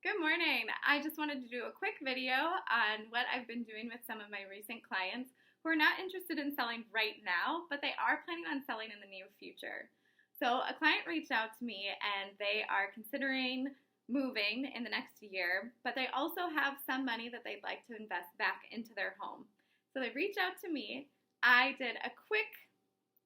Good morning. I just wanted to do a quick video on what I've been doing with some of my recent clients who are not interested in selling right now, but they are planning on selling in the near future. So a client reached out to me and they are considering moving in the next year, but they also have some money that they'd like to invest back into their home. So they reached out to me. I did a quick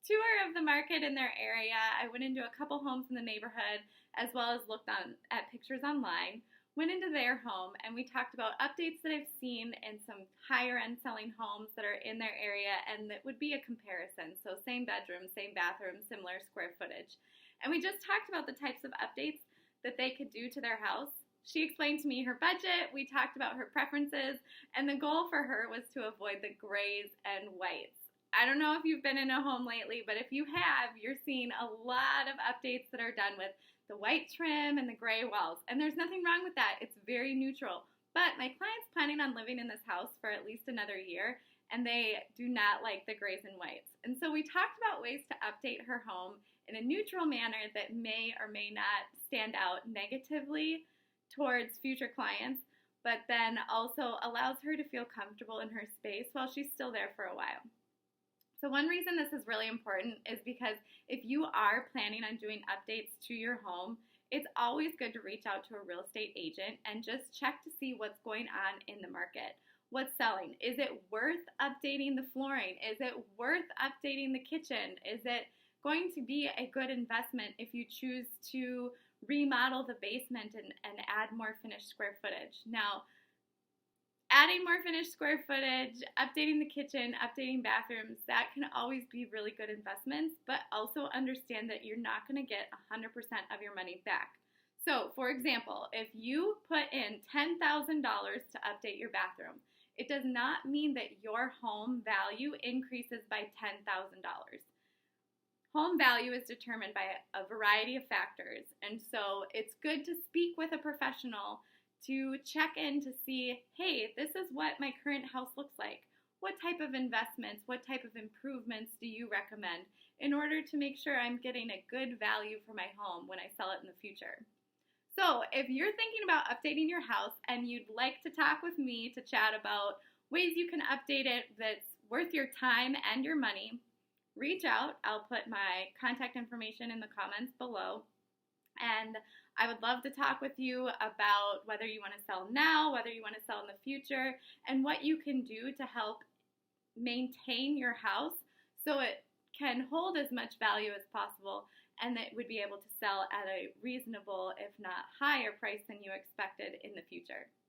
tour of the market in their area. I went into a couple homes in the neighborhood as well as looked at pictures online. Went into their home and we talked about updates that I've seen in some higher end selling homes that are in their area, and that would be a comparison. So same bedroom, same bathroom, similar square footage. And we just talked about the types of updates that they could do to their house. She explained to me her budget, we talked about her preferences, and the goal for her was to avoid the grays and whites. I don't know if you've been in a home lately, but if you have, you're seeing a lot of updates that are done with the white trim and the gray walls. And there's nothing wrong with that. It's very neutral. But my client's planning on living in this house for at least another year, and they do not like the grays and whites. And so we talked about ways to update her home in a neutral manner that may or may not stand out negatively towards future clients, but then also allows her to feel comfortable in her space while she's still there for a while. So one reason this is really important is because if you are planning on doing updates to your home, it's always good to reach out to a real estate agent and just check to see what's going on in the market. What's selling? Is it worth updating the flooring? Is it worth updating the kitchen? Is it going to be a good investment if you choose to remodel the basement and add more finished square footage? Now, adding more finished square footage, updating the kitchen, updating bathrooms, that can always be really good investments, but also understand that you're not going to get 100% of your money back. So, for example, if you put in $10,000 to update your bathroom, it does not mean that your home value increases by $10,000. Home value is determined by a variety of factors, and so it's good to speak with a professional to check in to see, hey, this is what my current house looks like. What type of investments, what type of improvements do you recommend in order to make sure I'm getting a good value for my home when I sell it in the future? So if you're thinking about updating your house and you'd like to talk with me to chat about ways you can update it that's worth your time and your money, reach out. I'll put my contact information in the comments below. And I would love to talk with you about whether you want to sell now, whether you want to sell in the future, and what you can do to help maintain your house so it can hold as much value as possible and that it would be able to sell at a reasonable, if not higher price than you expected in the future.